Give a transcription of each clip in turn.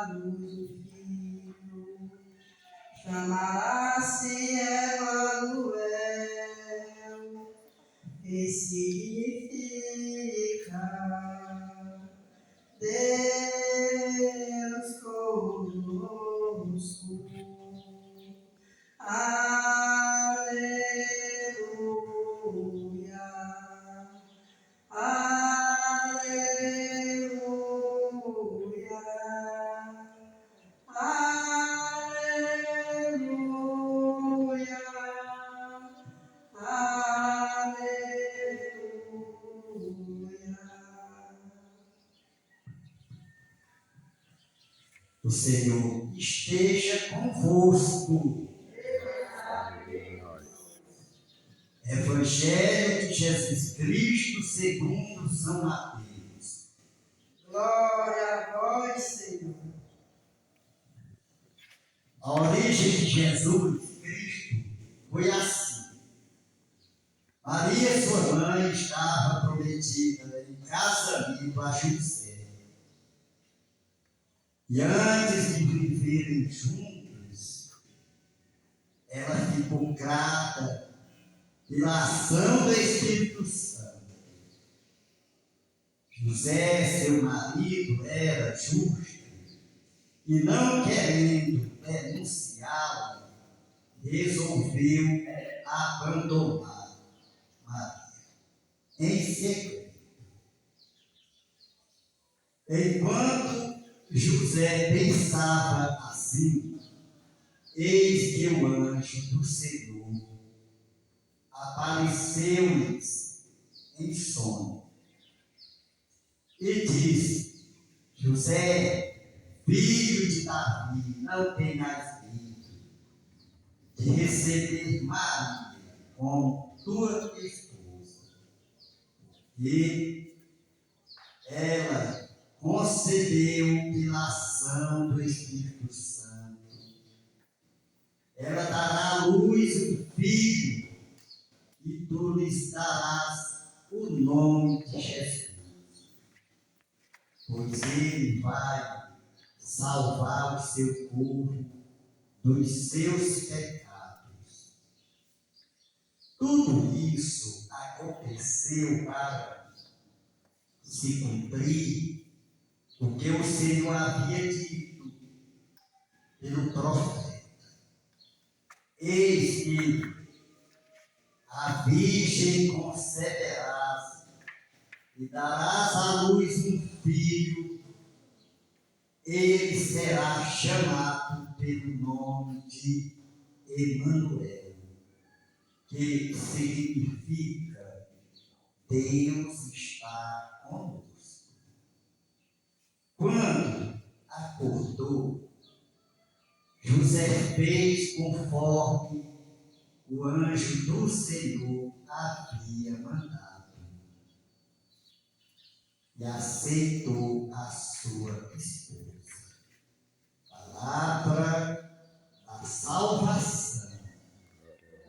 luz do Filho, chamará-se Emanuel, que significa Deus conosco. Aleluia, aleluia, aleluia, aleluia. O Senhor esteja convosco. Evangelho de Jesus Cristo segundo São Mateus. Glória a vós, Senhor. A origem de Jesus Cristo foi assim. Maria, sua mãe, estava prometida em casamento a José. E antes de viverem juntos, ela ficou grata pela ação do Espírito Santo. José, seu marido, era justo e, não querendo denunciá-la, resolveu abandonar Maria em segredo. Enquanto José pensava assim, eis que o anjo do Senhor apareceu-lhes em sonho e disse: José, filho de Davi, não tenhas medo de receber Maria como tua esposa, e ela concebeu pela ação do Espírito Santo. Ela dará à luz um filho, e tu lhes darás o nome de Jesus, pois ele vai salvar o seu povo dos seus pecados. Tudo isso aconteceu para se cumprir o que o Senhor havia dito pelo profeta. Eis que a virgem conceberás e darás à luz um filho, ele será chamado pelo nome de Emanuel, que significa Deus está conosco. Quando acordou, José fez conforme o anjo do Senhor havia mandado e aceitou a sua esposa. Palavra da salvação.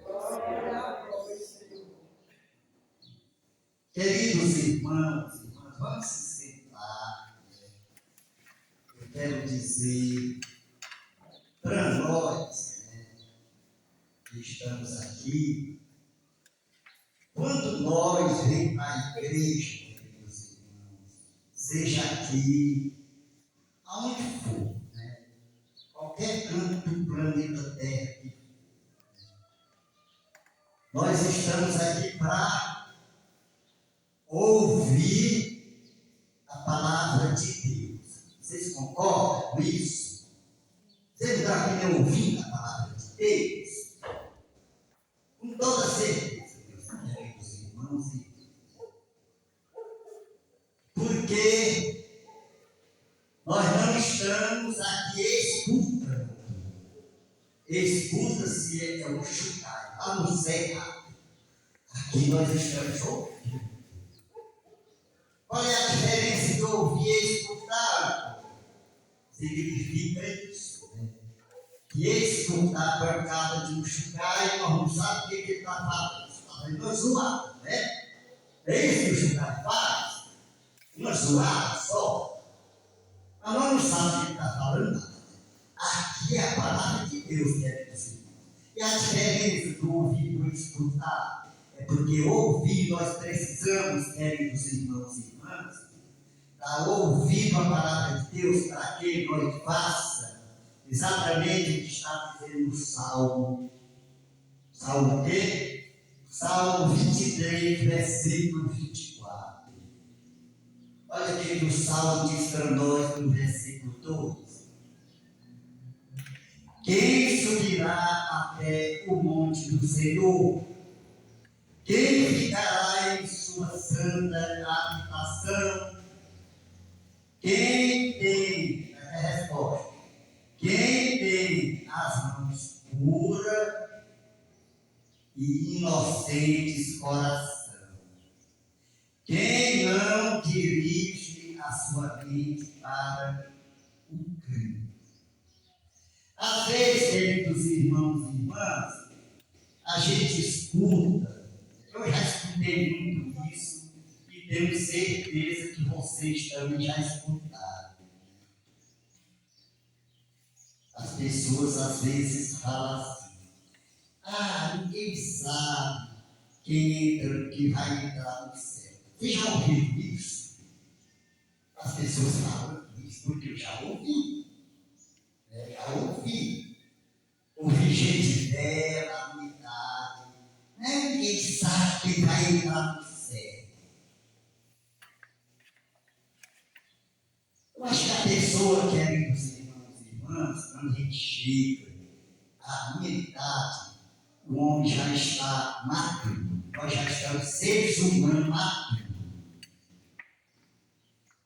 Glória a vós, Senhor. Queridos irmãos e irmãs, vamos se sentar. Eu quero dizer para nós, que estamos aqui, quando nós vemos a igreja, queridos irmãos, seja aqui, aonde for, qualquer canto do planeta Terra, nós estamos aqui para ouvir a palavra de Deus. Vocês concordam com isso? Vocês estão aqui ouvindo a palavra de Deus? Com toda certeza, meus queridos irmãos, porque nós não estamos aqui escutando. Escuta-se é o chutar, lá no Cerrado. Aqui nós estamos ouvindo. Qual é a diferença de ouvir e escutar? Significa isso, que escutar a pancada de um chucai, nós não sabemos o que ele está falando. Está fazendo uma zoada, É isso que o chucai faz? Uma zoada só. Mas nós não sabemos o que ele está falando nada. Aqui é a palavra de Deus, queridos irmãos. E a diferença do ouvir e do escutar é porque ouvir nós precisamos, queridos irmãos e irmãs, dar ouvido à palavra de Deus para que nós faça exatamente o que está dizendo o Salmo. Salmo o quê? Salmo 23, versículo 24. Olha o que o Salmo diz para nós no versículo 12. Quem subirá até o monte do Senhor? Quem ficará em sua santa habitação? Quem tem, essa é a resposta, quem tem as mãos puras e inocentes coração? Quem não dirige a sua mente para o crime? Às vezes, queridos irmãos e irmãs, a gente escuta, eu já escutei muito isso e tenho certeza que vocês também já escutaram. As pessoas às vezes falam assim: ninguém sabe quem vai entrar no céu. Você já ouviu isso? As pessoas falam isso porque eu já ouvi. Já ouvi. Ouvi gente velha, na minha idade. Ninguém sabe quem vai entrar no céu. Eu acho que a pessoa, queridos irmãos e irmãs, quando a gente chega à minha idade, o homem já está maturo. Nós já estamos seres humanos maturos.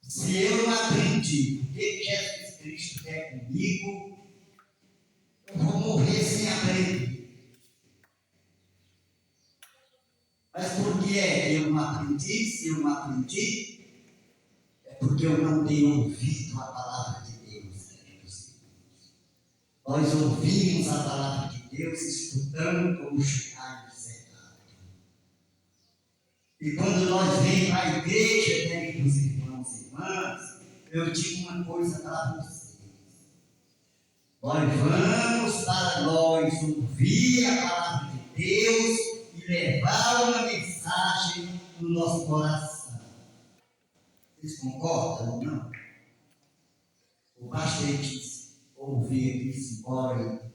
Se eu não aprendi o que Jesus Cristo quer comigo, eu vou morrer sem aprender. Mas por que eu não aprendi? Se eu não aprendi, é porque eu não tenho ouvido a palavra de Deus, queridos irmãos. Nós ouvimos a palavra de Deus, escutando como chocalho cercado. E quando nós vemos para a igreja, queridos irmãos e irmãs, eu digo uma coisa para vocês. Nós vamos para nós ouvir a palavra de Deus e levar uma mensagem no nosso coração. Vocês concordam ou não? Ou basta a gente ouvir isso embora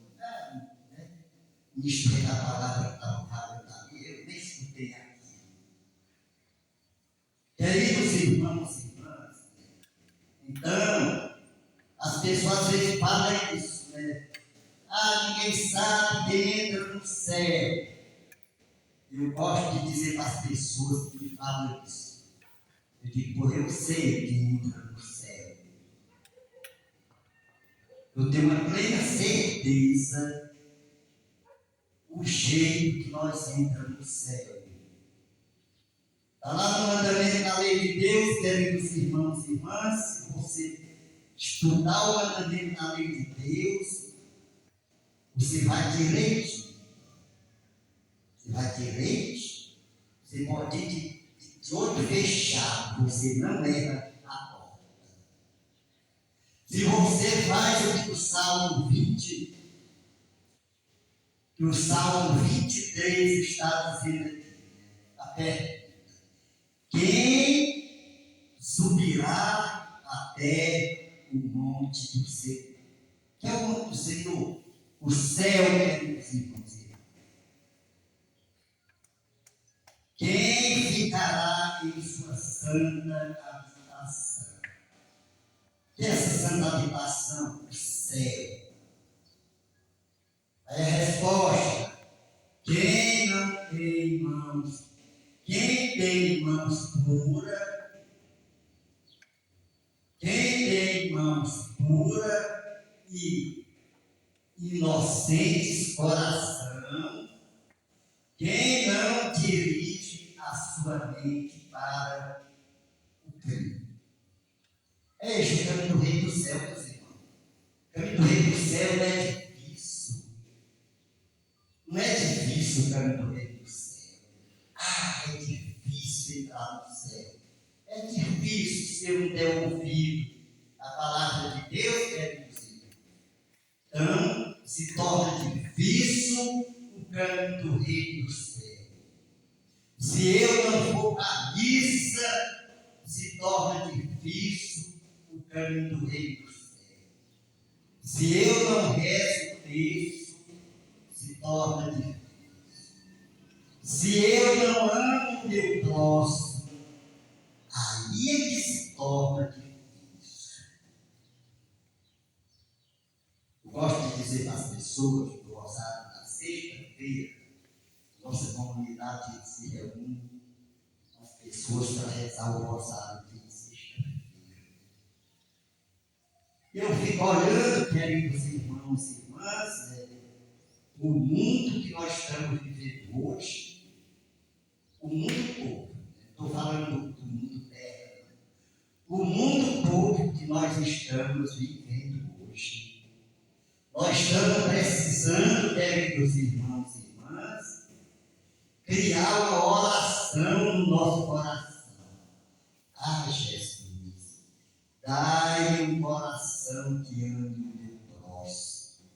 e esperar a palavra que está no cabelo dali? Eu nem escutei aqui. Queridos irmãos e irmãs, então, as pessoas às vezes falam isso, né? Ninguém sabe quem entra no céu. Eu gosto de dizer para as pessoas que me falam isso. Eu digo: eu sei quem entra no céu. Eu tenho uma plena certeza o jeito que nós entramos no céu. Está lá no mandamento da lei de Deus, queridos irmãos e irmãs. Se você estudar o mandamento da lei de Deus, você vai direito. Você vai direito. Você pode ir de olho fechado, você não erra a porta. Se você faz o que o Salmo 20, que o Salmo 23 está dizendo aqui, até quem subirá até o monte do Senhor? Que é o monte do Senhor? O céu, queridos irmãos. Quem ficará em sua santa habitação? Que é essa santa habitação? O céu. Aí a resposta: quem não tem mãos, quem tem mãos puras, quem tem mãos puras e inocentes coração, quem não dirige a sua mente para o crime. É esse o caminho do reino do céu, meus irmãos. O caminho do reino do céu não é difícil. Não é difícil o caminho do reino do céu. É difícil entrar no céu. É difícil se eu não der ouvido a palavra se torna difícil o caminho do reino do céu. Se eu não for à missa, se torna difícil o caminho do reino do céu. Se eu não rezo o texto, se torna difícil. Se eu não amo o meu próximo, aí é que se torna difícil. Eu gosto de dizer para as pessoas do rosário na sexta-feira, nossa comunidade se reúne com as pessoas para rezar o rosário de sexta-feira. Eu fico olhando, queridos irmãos e irmãs, o mundo que nós estamos vivendo hoje, o mundo povo, estou falando do mundo terra, o mundo povo que nós estamos vivendo hoje. Nós estamos precisando, queridos irmãos e irmãs, criar uma oração no nosso coração. Ah, Jesus, dai um coração que ame o meu próximo.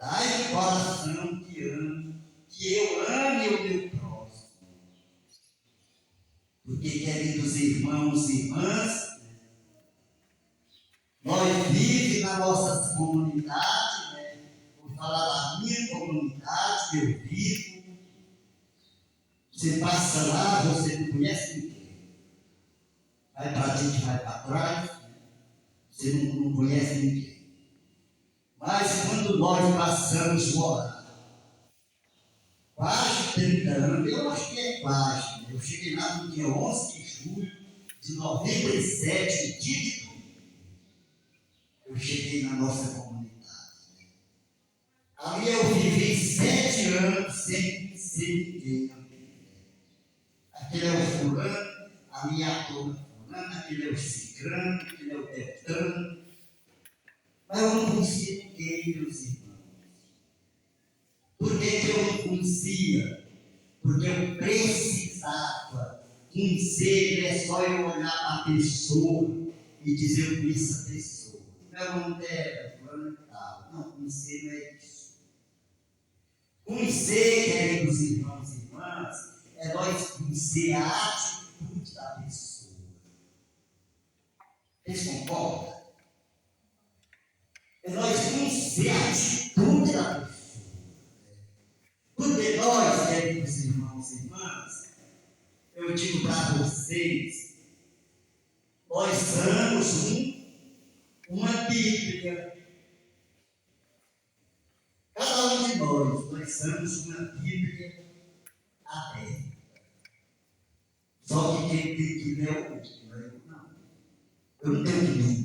Dai um coração que eu ame o meu próximo. Porque, queridos irmãos e irmãs, nós vivemos na nossa comunidade, vou falar da minha comunidade, que eu vivo. Você passa lá, você não conhece ninguém. Vai para frente, vai para trás, você não conhece ninguém. Mas quando nós passamos a orar, quase 30 anos, eu acho que é quase. Eu cheguei lá no dia 11 de julho de 97, dia de domingo. Eu cheguei na nossa comunidade. Ali eu vivi 7 anos sem conhecer ninguém. Aquele é o fulano, a minha turma fulano, aquele é o cicrano, aquele é o betano. Mas eu não conhecia ninguém, meus irmãos. Por que eu não conhecia? Porque eu precisava conhecer, não é só eu olhar para a pessoa e dizer eu conheço a pessoa. Meu nome é fulano e tal. Não, conhecer não é isso. Conhecer, queridos irmãos e irmãs, é nós conhecer a atitude da pessoa. Vocês concordam? É nós conhecer a atitude da pessoa. Porque nós, queridos irmãos e irmãs, eu digo para vocês, nós somos uma Bíblia. Cada um de nós somos uma Bíblia aberta. Só que quem tem que ler é o outro, não é eu não. Eu não tenho que ler.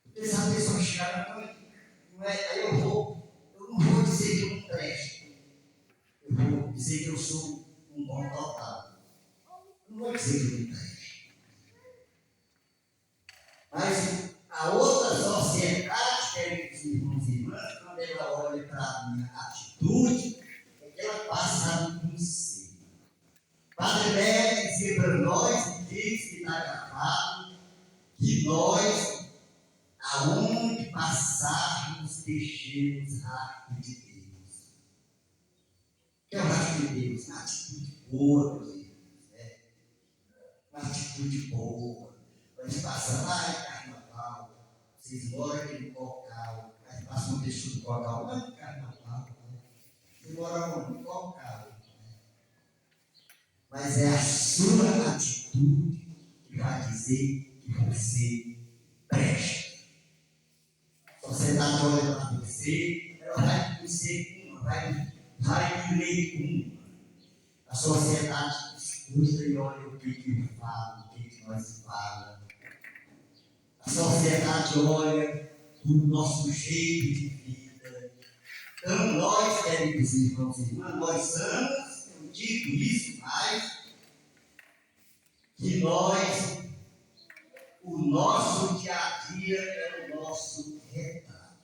Porque se a pessoa chegar, não é, aí eu não vou dizer que eu não presto. Eu vou dizer que eu sou um bom total. Não vou dizer que eu não presto. Mas a outra sociedade, queridos irmãos e irmãs, quando ela olha para a minha atitude, é que ela passa a me conhecer. Padre Léo dizia para nós, e diz que está gravado, que nós, aonde passarmos, deixemos rastro de Deus. Que é o rastro de Deus? Uma atitude boa, meus irmãos. Uma atitude boa. Nós passamos lá em Carnaval, vocês moram aqui no Cocal, mas passa uma pessoa do Cocal, não é no Carnaval, você mora onde? No Cocal. Mas é a sua atitude que vai dizer que você presta. A sociedade olha para você, ela vai conhecer uma, vai ler uma. A sociedade escuta e olha o que eu falo, o que nós falamos. A sociedade olha o nosso jeito de vida. Então, nós, queridos irmãos e irmãs, nós somos, eu digo isso mais, que nós, o nosso dia a dia é o nosso retrato.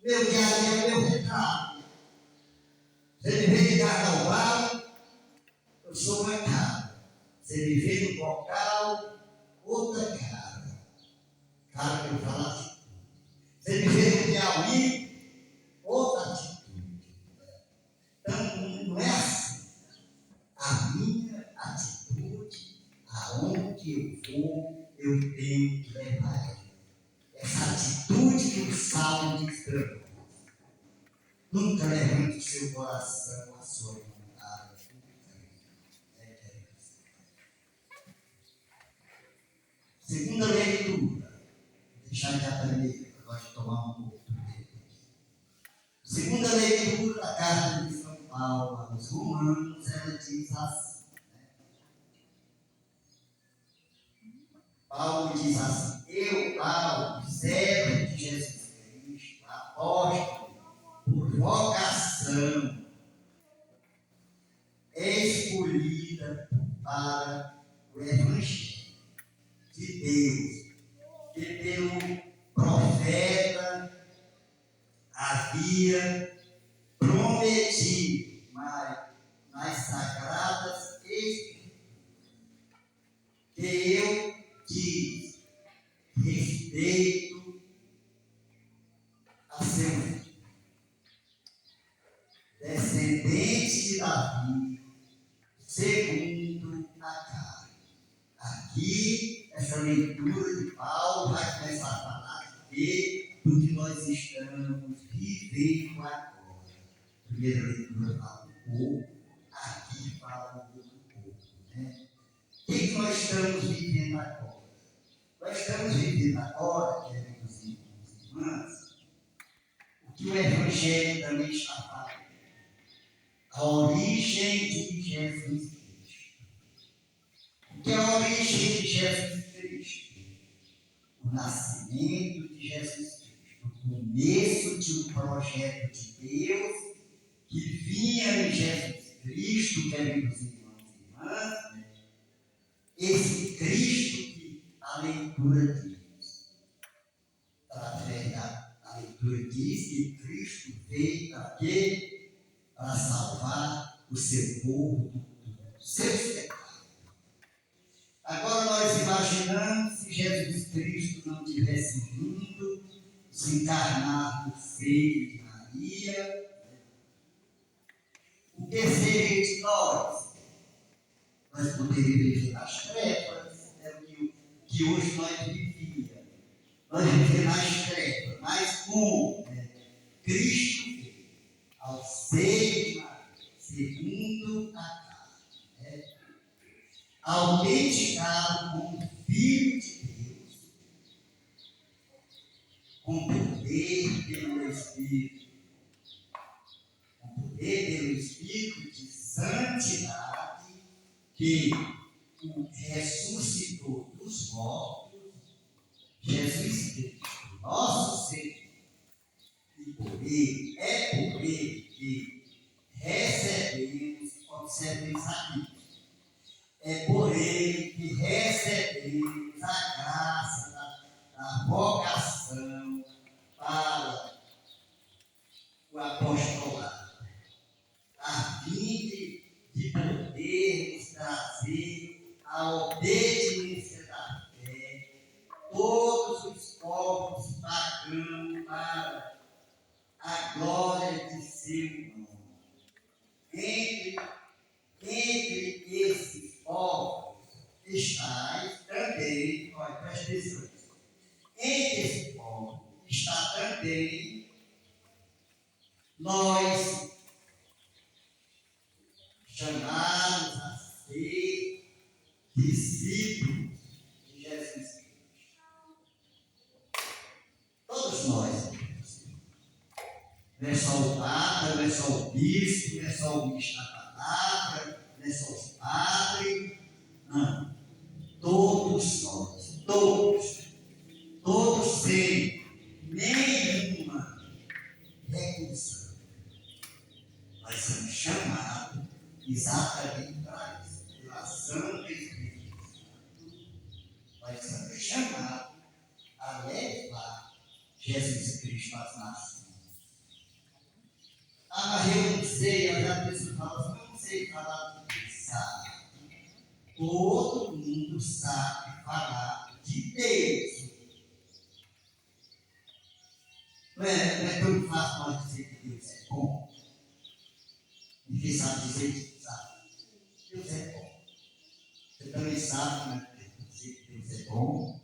Meu dia a dia é o meu retrato. Você me vê de carnaval, eu sou uma cara. Você me vê no local, outra cara. Cara que eu falo assim. tem que levar essa atitude que o Salmo diz para nós. Nunca levante o seu coração, a sua vontade. Segunda leitura. Vou deixar já a primeira, para nós tomar um pouco de tempo. Segunda leitura da carta de São Paulo aos Romanos, ela diz assim. Paulo diz assim: eu, Paulo, servo de Jesus Cristo, apóstolo, por vocação, escolhida para o Evangelho de Deus, que pelo profeta havia prometido nas sagradas Escrituras, que eu diz respeito a seu filho, descendente de Davi, segundo a carne. Aqui, essa leitura de Paulo vai começar a falar do que nós estamos vivendo agora. Primeira leitura fala do povo, aqui fala do povo. Né? O que nós estamos vivendo agora? Nós estamos vivendo agora, queridos irmãos e irmãs, o que o Evangelho também está falando. A origem de Jesus Cristo. O que é a origem de Jesus Cristo? O nascimento de Jesus Cristo. O começo de um projeto de Deus que vinha em Jesus Cristo, queridos irmãos e irmãs. Esse Cristo que a leitura diz. A leitura diz que Cristo veio para quê? Para salvar o seu povo dos seus pecados. Agora nós imaginamos se Jesus Cristo não tivesse vindo se encarnar no seio de Maria, o que seria de nós? Nós poderíamos viver nas trevas, é o que hoje nós vivíamos. Nós vivíamos nas trevas, mas como Cristo veio ao seio de Maria, segundo a carne, autenticado como Filho de Deus, com poder pelo Espírito, de santidade, que o ressuscitou dos mortos, Jesus Cristo, nosso Senhor, e por ele, por ele que recebemos, observem isso aqui, é por ele que recebemos a graça da vocação para o apostolado, a fim de podermos trazer a obediência da fé todos os povos pagãos para a glória de seu nome. Entre esses povos estáis também, olha, presta atenção, entre esses povos está também nós, chamados a ser discípulos de Jesus Cristo. Todos nós. Não é só o Papa, não é só o bispo, não é só o ministro da palavra, não é só os padres. Não. Todos nós. Todos sem nenhuma reclusão. Nós somos chamados exatamente para isso. Pela Santa Espírito Santo, nós somos chamados a levar Jesus Cristo às nações. Ah, mas eu não sei, a pessoa fala assim, eu não sei falar de Deus, sabe? Todo mundo sabe falar de Deus. Não é tão fácil nós dizer que Deus é bom. Ninguém sabe dizer isso, sabe? Deus é bom. Você também sabe, né? Dizer que Deus é bom.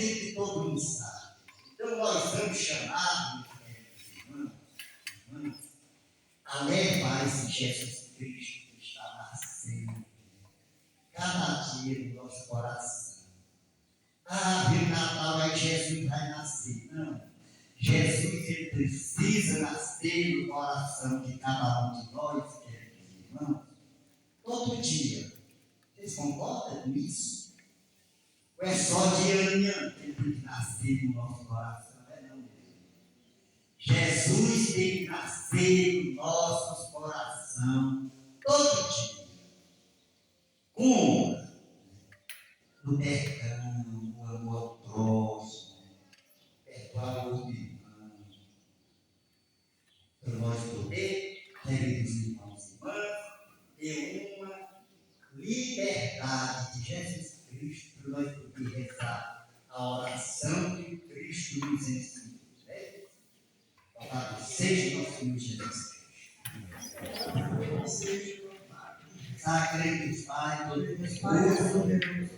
aquilo que todo mundo sabe. Então nós somos chamados, irmãos, a levar esse Jesus Cristo que está nascendo cada dia no nosso coração. Vem Natal, aí Jesus vai nascer. Não. Jesus, ele precisa nascer no coração de cada um de nós, queridos irmãos, todo dia. Vocês concordam com isso? Ou é só de amanhã que ele tem que nascer no nosso coração? Não é não mesmo. Jesus tem que nascer no nosso coração todo dia. Como? No perdão, no amor ao próximo, perdoar o irmão. Para nós poder, queridos irmãos e irmãs, ter uma liberdade de Jesus Cristo, para nós poder rezar a oração que Cristo nos ensina. Louvado seja nosso Senhor Jesus Cristo. Sacre Pai, Deus Pai, poderoso,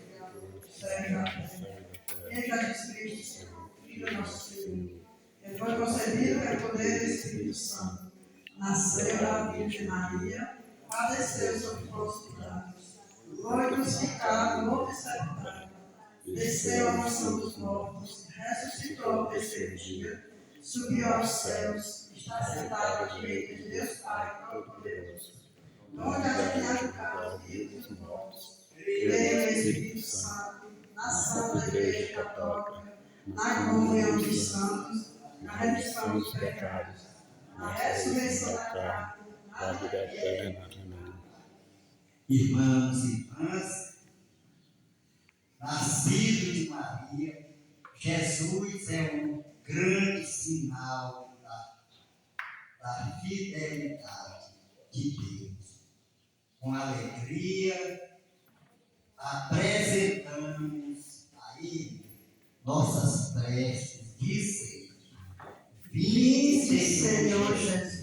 Jesus Cristo, Filho nosso Senhor, que foi concebido pelo poder do Espírito Santo, nasceu da Virgem Maria, padeceu sob Pôncio Pilatos, foi crucificado, morto e sepultado, desceu à mansão dos mortos, ressuscitou ao terceiro dia, subiu aos céus, está sentado à direita de Deus Pai Todo-Poderoso, onde há de julgar os vivos e os mortos, creio no Espírito Santo, na Santa Igreja Católica, na comunhão dos santos, na remissão dos pecados, na ressurreição da carne, na vida eterna. Amém. Irmãos e irmãs, nascido de Maria, Jesus é um grande sinal da fidelidade de Deus. Com alegria, apresentamos a Ele nossas preces, dizendo: Vinde, Senhor Jesus.